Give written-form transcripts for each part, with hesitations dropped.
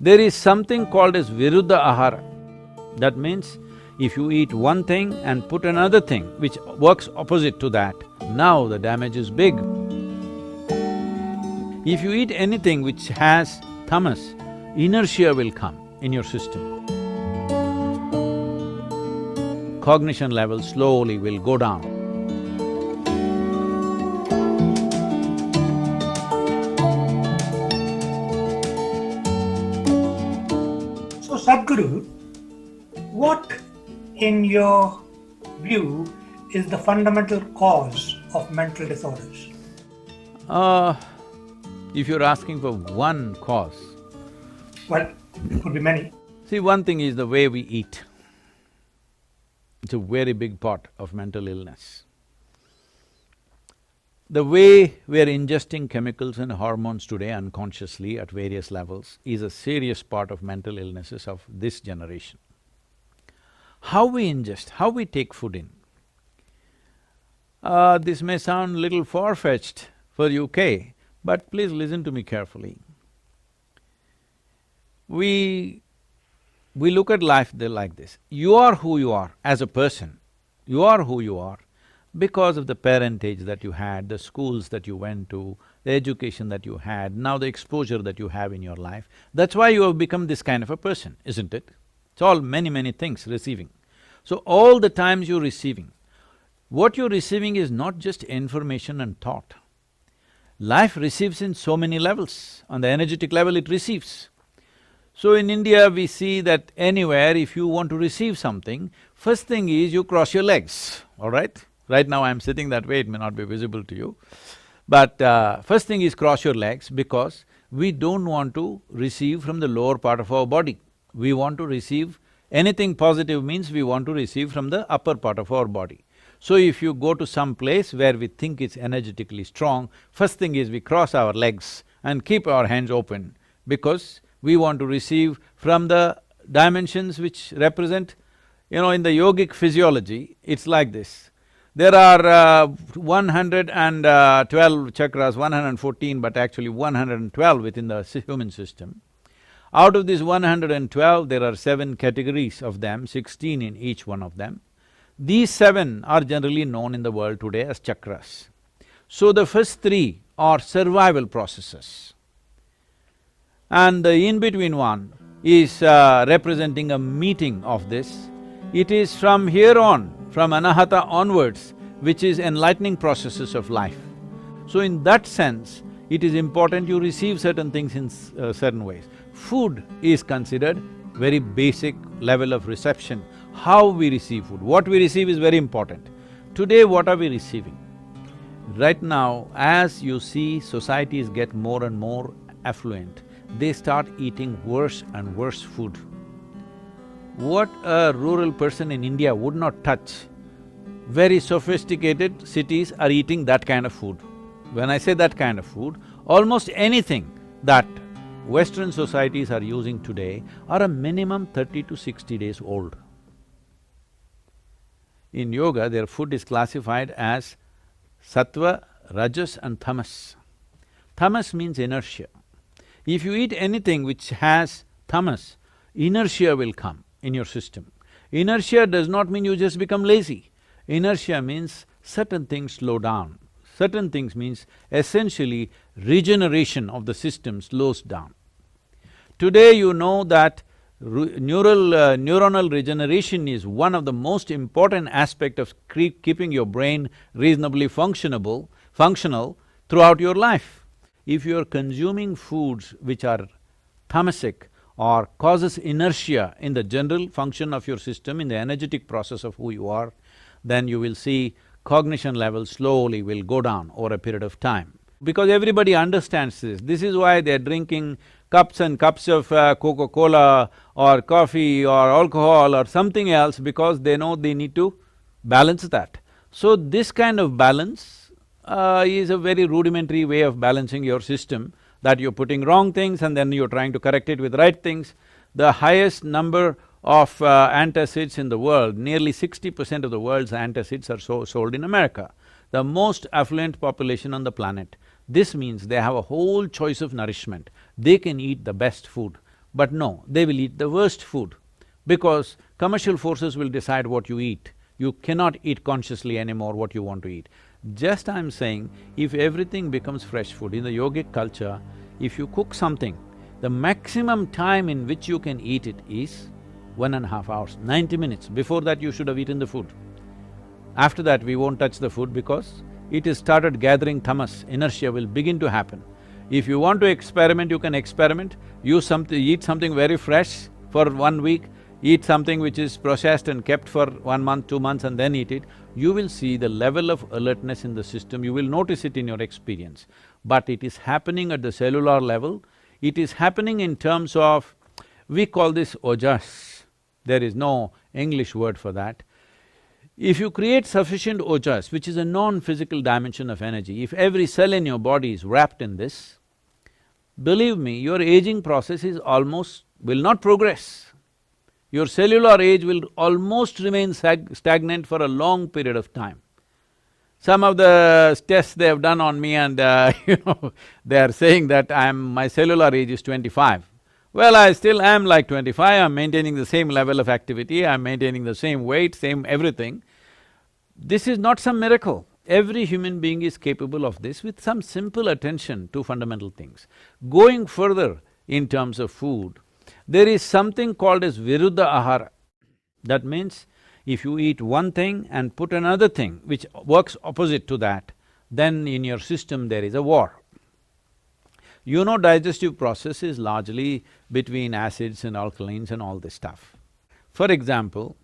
There is something called as viruddha ahara. That means, if you eat one thing and put another thing which works opposite to that, now the damage is big. If you eat anything which has tamas, inertia will come in your system. Cognition level slowly will go down. So Sadhguru, what in your view is the fundamental cause of mental disorders? If you're asking for one cause… Well, it could be many. See, one thing is the way we eat. It's a very big part of mental illness. The way we're ingesting chemicals and hormones today unconsciously at various levels is a serious part of mental illnesses of this generation. How we ingest, how we take food in. This may sound little far-fetched for UK, but please listen to me carefully. We look at life like this. You are who you are as a person. You are who you are because of the parentage that you had, the schools that you went to, the education that you had, now the exposure that you have in your life. That's why you have become this kind of a person, isn't it? It's all many things receiving. So all the times you're receiving, what you're receiving is not just information and thought. Life receives in so many levels. On the energetic level, it receives. So in India, we see that anywhere if you want to receive something, first thing is you cross your legs, all right? Right now I'm sitting that way, it may not be visible to you. But first thing is cross your legs because we don't want to receive from the lower part of our body. We want to receive… anything positive means we want to receive from the upper part of our body. So if you go to some place where we think it's energetically strong, first thing is we cross our legs and keep our hands open because we want to receive from the dimensions which represent… in the yogic physiology, it's like this. There are 112 chakras, 114 but actually 112 within the human system. Out of these 112, there are 7 categories of them, 16 in each one of them. These 7 are generally known in the world today as chakras. So the first 3 are survival processes. And the in-between one is representing a meeting of this. It is from here on, from anahata onwards, which is enlightening processes of life. So in that sense, it is important you receive certain things in certain ways. Food is considered very basic level of reception. How we receive food, what we receive is very important. Today, what are we receiving? Right now, as you see societies get more and more affluent, they start eating worse and worse food. What a rural person in India would not touch, very sophisticated cities are eating that kind of food. When I say that kind of food, almost anything that Western societies are using today are a minimum 30 to 60 days old. In yoga, their food is classified as sattva, rajas and tamas. Tamas means inertia. If you eat anything which has tamas, inertia will come in your system. Inertia does not mean you just become lazy. Inertia means certain things slow down. Certain things means essentially regeneration of the system slows down. Today you know that neuronal regeneration is one of the most important aspect of keeping your brain reasonably functional throughout your life. If you are consuming foods which are tamasic or causes inertia in the general function of your system, in the energetic process of who you are, then you will see cognition level slowly will go down over a period of time. Because everybody understands this. This is why they're drinking cups and cups of Coca-Cola or coffee or alcohol or something else because they know they need to balance that. So this kind of balance is a very rudimentary way of balancing your system, that you're putting wrong things and then you're trying to correct it with right things. The highest number of antacids in the world, nearly 60% of the world's antacids are sold in America, the most affluent population on the planet. This means they have a whole choice of nourishment. They can eat the best food. But no, they will eat the worst food because commercial forces will decide what you eat. You cannot eat consciously anymore what you want to eat. Just I'm saying, if everything becomes fresh food, in the yogic culture, if you cook something, the maximum time in which you can eat it is 1.5 hours, 90 minutes. Before that, you should have eaten the food. After that, we won't touch the food because it has started gathering tamas, inertia will begin to happen. If you want to experiment, you can experiment, eat something very fresh for 1 week, eat something which is processed and kept for 1 month, 2 months and then eat it, you will see the level of alertness in the system, you will notice it in your experience. But it is happening at the cellular level, it is happening in terms of… we call this ojas, there is no English word for that. If you create sufficient ojas, which is a non-physical dimension of energy, if every cell in your body is wrapped in this, believe me, your aging process is almost… will not progress. Your cellular age will almost remain stagnant for a long period of time. Some of the tests they have done on me and they are saying that my cellular age is 25. Well, I still am like 25, I'm maintaining the same level of activity, I'm maintaining the same weight, same everything. This is not some miracle. Every human being is capable of this with some simple attention to fundamental things. Going further in terms of food, there is something called as viruddha ahara. That means, if you eat one thing and put another thing which works opposite to that, then in your system there is a war. You know, digestive process is largely between acids and alkalines and all this stuff. For example,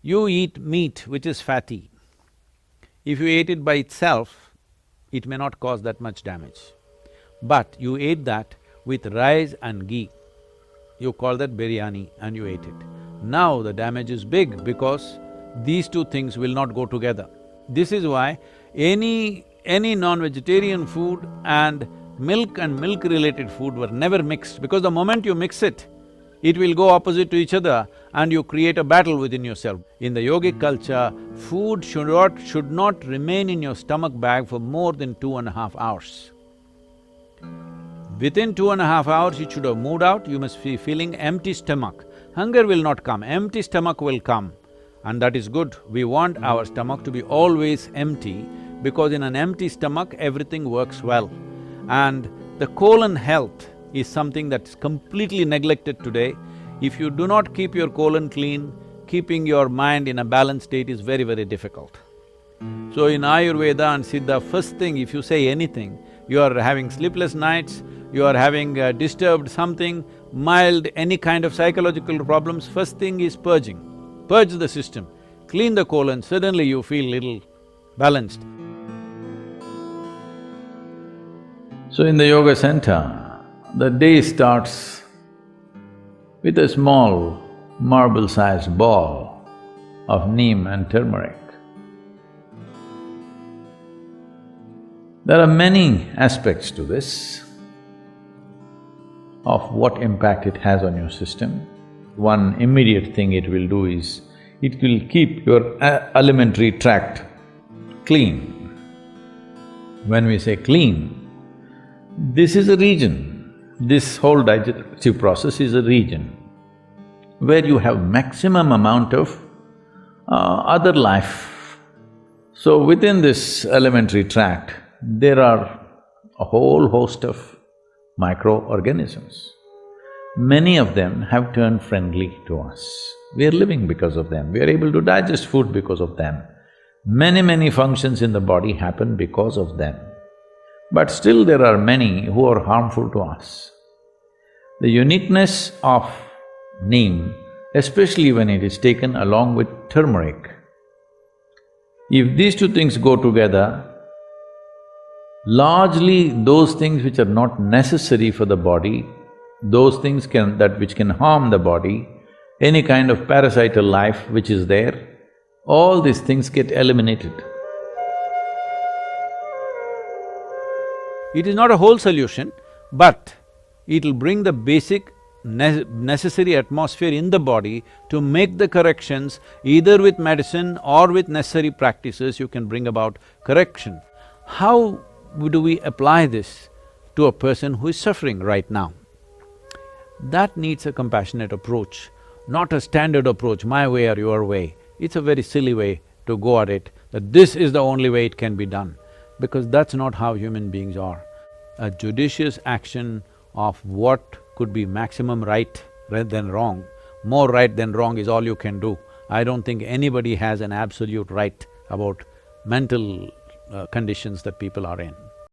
you eat meat which is fatty. If you ate it by itself, it may not cause that much damage. But you ate that with rice and ghee, you call that biryani and you ate it. Now the damage is big because these two things will not go together. This is why any non-vegetarian food and milk-related food were never mixed, because the moment you mix it, it will go opposite to each other and you create a battle within yourself. In the yogic culture, food should not remain in your stomach bag for more than 2.5 hours. Within 2.5 hours, it should have moved out, you must be feeling empty stomach. Hunger will not come, empty stomach will come. And that is good. We want our stomach to be always empty because in an empty stomach, everything works well. And the colon health is something that's completely neglected today. If you do not keep your colon clean, keeping your mind in a balanced state is very, very difficult. So in Ayurveda and Siddha, first thing if you say anything, you are having sleepless nights, you are having disturbed something, mild, any kind of psychological problems, first thing is purging. Purge the system, clean the colon, suddenly you feel little balanced. So in the yoga center, the day starts with a small marble-sized ball of neem and turmeric. There are many aspects to this, of what impact it has on your system. One immediate thing it will do is, it will keep your alimentary tract clean. When we say clean, this is a region, this whole digestive process is a region where you have maximum amount of other life. So within this alimentary tract, there are a whole host of microorganisms. Many of them have turned friendly to us. We are living because of them, we are able to digest food because of them. Many functions in the body happen because of them. But still there are many who are harmful to us. The uniqueness of neem, especially when it is taken along with turmeric, if these two things go together, largely those things which are not necessary for the body, those things which can harm the body, any kind of parasital life which is there, all these things get eliminated. It is not a whole solution, but it'll bring the basic necessary atmosphere in the body to make the corrections. Either with medicine or with necessary practices, you can bring about correction. How do we apply this to a person who is suffering right now? That needs a compassionate approach, not a standard approach, my way or your way. It's a very silly way to go at it, that this is the only way it can be done, because that's not how human beings are. A judicious action of what could be maximum right rather than wrong, more right than wrong is all you can do. I don't think anybody has an absolute right about mental conditions that people are in.